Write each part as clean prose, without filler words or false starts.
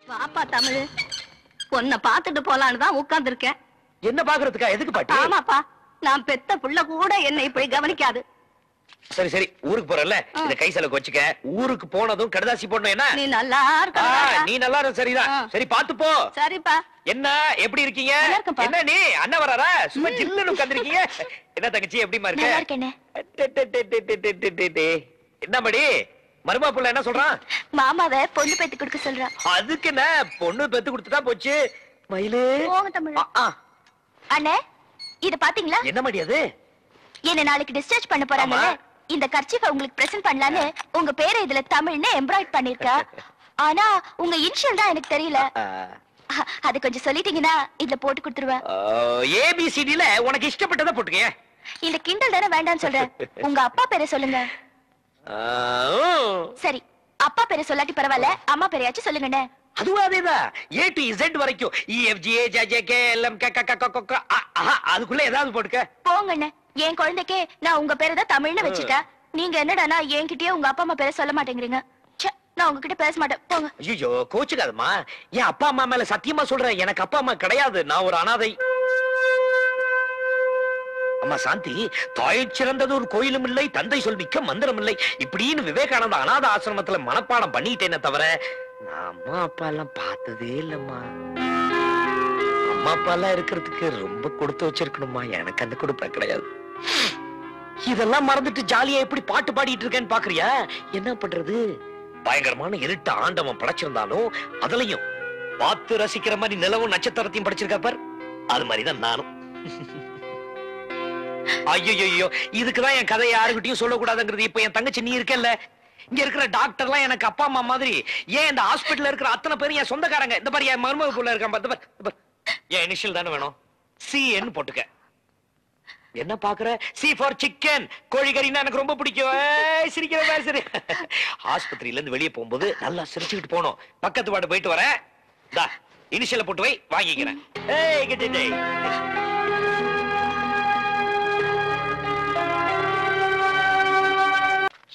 வாப்பா தமிழ், உன்னை பாத்துட்டு போலான்னு தான் உட்கார்ந்து இருக்கேன். என்ன பாக்குறதுக்கா? எதுக்கு பாட்டி? ஆமாப்பா, நான் பெத்த புள்ள கூட என்ன இப்படி கவனிக்காது. சரி சரி, ஊருக்கு போறல, இத கை செலவுக்கு வச்சுக்க. ஊருக்கு போனதும் கடுதாசி போடணும். என்ன நீ நல்லா இருக்க. நீ நல்லா இருக்க. சரிதான். சரி பாத்து போ. சரிப்பா. என்ன எப்படி இருக்கீங்க? என்ன நீ அண்ணா வராரா? சும்மா ஜில்லுன்னு உட்கார்ந்திருக்கீங்க. என்ன தங்கச்சி எப்படிமா இருக்க? நல்லா இருக்கேனே. என்ன மடி மருமா புள்ள என்ன சொல்றான்? மாமாவை பொண்ணு பெத்து கொடுக்க சொல்றான். அதுக்கு என்ன, பொண்ணு பெத்து கொடுத்துட்டா போச்சு. மயிலே போங்க தமிழ். அண்ணே, இத பாத்தீங்களா? என்ன மடி அது? என்ன நாளைக்கு டிஸ்சார்ஜ் பண்ண போறாங்க. இந்த கர்ச்சீஃபை உங்களுக்கு பிரசன்ட் பண்ணலான்னு உங்க பேரை இதுல தமிழ்னு எம்ப்ராய்ட் பண்ணிருக்கா. ஆனா உங்க இனிஷியல் தான் எனக்கு தெரியல. அது கொஞ்சம் சொல்லிட்டீங்கன்னா இதுல போட்டு கொடுத்துருவேன். ஏபிசிடில உனக்கு இஷ்டப்பட்டதை போட்டுக்க. இந்த கிண்டல் தானே வேண்டாம்னு சொல்றேன். உங்க அப்பா பேரை சொல்லுங்க. சரி, அப்பா பேரை சொல்லாட்டி பரவாயில்ல, அம்மா பேரையாச்சும் சொல்லுங்கண்ணே. அதுவும் அதேதான். A to Z வரைக்கும் EFGHJKLM அதுக்குள்ள ஏதாவது போட்டுக்க. போங்கண்ணே, என் குழந்தைக்கே நான் உங்க பேரை தான் தமிழ்னு வச்சுட்டேன். நீங்க என்னடானா என்கிட்டயே உங்க அப்பா அம்மா பேரை சொல்ல மாட்டேங்கிறீங்க. நான் உங்ககிட்ட பேச மாட்டேன், போங்க. ஐயோ கோச்சுக்காதம்மா, என் அப்பா அம்மா மேல சத்தியமா சொல்றேன், எனக்கு அப்பா அம்மா கிடையாது. நான் ஒரு அனாதை. அம்மா சாந்தி, தாய் சிறந்தது ஒரு கோயிலும் இல்லை, தந்தை சொல் மிக்க மந்திரம் இல்லை, இப்படின்னு விவேகானந்த அநாத ஆசிரமத்துல மனப்பாடம் பண்ணிட்டேனே தவிர நான் அம்மா அப்பா எல்லாம் பார்த்ததே இல்லம்மா. அம்மா அப்பா எல்லாம் இருக்கிறதுக்கு ரொம்ப கொடுத்து வச்சிருக்கணுமா, எனக்கு அந்த கொடுப்ப கிடையாது. இதெல்லாம் மறந்துட்டு ஜாலியா எப்படி பாட்டு பாடிட்டு இருக்கேன்னு பாக்குறியா? என்ன பண்றது, பயங்கரமான இருட்டு ஆண்டவன் படைச்சிருந்தாலும் அதுலயும் பார்த்து ரசிக்கிற மாதிரி நிலவும் நட்சத்திரத்தையும் படைச்சிருக்கா பார், அது மாதிரிதான் நானும். ஐயோ, இதுக்குதான் என் கதையை யாருக்கிட்டையும் சொல்லக்கூடாதுங்கிறது. இப்ப என் தங்கச்சி நீ இருக்கல, இங்க இருக்கிற டாக்டர்லாம் எனக்கு அப்பா அம்மா மாதிரி. ஏன் இந்த ஹாஸ்பிடல்ல இருக்கிற அத்தனை பேரும் என் சொந்தக்காரங்க. இந்த மாதிரி என் மருமக புள்ள இருக்கான், என் இனிஷியல் தானே வேணும், CN போட்டுக்க. என்ன பாக்குற? C for chicken. கோழிக்கறின்னா எனக்கு ரொம்ப பிடிக்கும். சிரிக்கிற மாதிரி. சரி, ஆஸ்பத்திரியில இருந்து வெளியே போகும்போது நல்லா சிரிச்சுக்கிட்டு போனோம். பக்கத்து வார்டு போயிட்டு வரேன். இனிஷியல போட்டு வை, வாங்கிக்கிறேன்.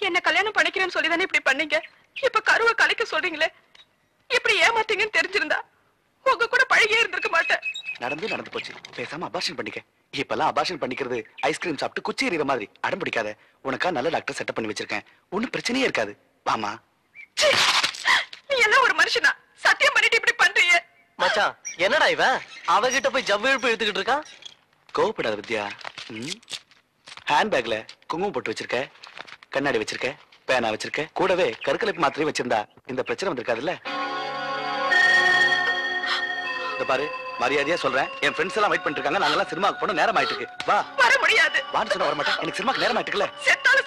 என்ன கல்யாணம் பண்ணிக்கிறேன்னு சொல்லிதானே இப்படி பண்ணீங்க. இப்ப கருவை கலைக்க சொல்றீங்களே, இப்படி ஏமாத்தீங்கன்னு தெரிஞ்சிருந்தா உங்க கூட பழகியே இருந்திருக்க மாட்டேன். நடந்து போச்சு, பேசாம அபார்ஷன் பண்ணிக்க. இப்பெல்லாம் அபார்ஷன் பண்ணிக்கிறது ஐஸ்கிரீம் சாப்பிட்டு குச்சி எறிகிற மாதிரி. அடம் பிடிக்காத, உனக்கா நல்ல டாக்டர் செட்டப் பண்ணி வச்சிருக்கேன், ஒன்னும் பிரச்சனையே இருக்காது. வாமா. நீ எல்லாம் ஒரு மனுஷனா? சத்தியம் பண்ணிட்டு இப்படி பண்றீங்க? மச்சான், என்னடா இவன் அவகிட்ட போய் ஜவ்வு இழுப்பு எடுத்துக்கிட்டு இருக்கான்? கோவப்படாத வித்யா. ஹேண்ட்பேக்ல குங்குமம் போட்டு வச்சிருக்க, கண்ணாடி வச்சிருக்க, பேனா வச்சிருக்க, கூடவே கருக்கலைப்பு மாத்திரை வச்சிருந்தா இந்த பிரச்சனை வந்திருக்காதுல்ல. இந்த பாரு, மரியாதையா சொல்றேன், என் ஃப்ரெண்ட்ஸ் எல்லாம் வெயிட் பண்ணிட்டு இருக்காங்க. நாங்க எல்லாம் சினிமாக்கு போன நேரம் ஆயிட்டு இருக்கு. வா. வர முடியாது. வான்னு சொன்னா வர மாட்டேன், எனக்கு சினிமாக்கு நேரம் ஆயிட்டுல. செத்தாலும்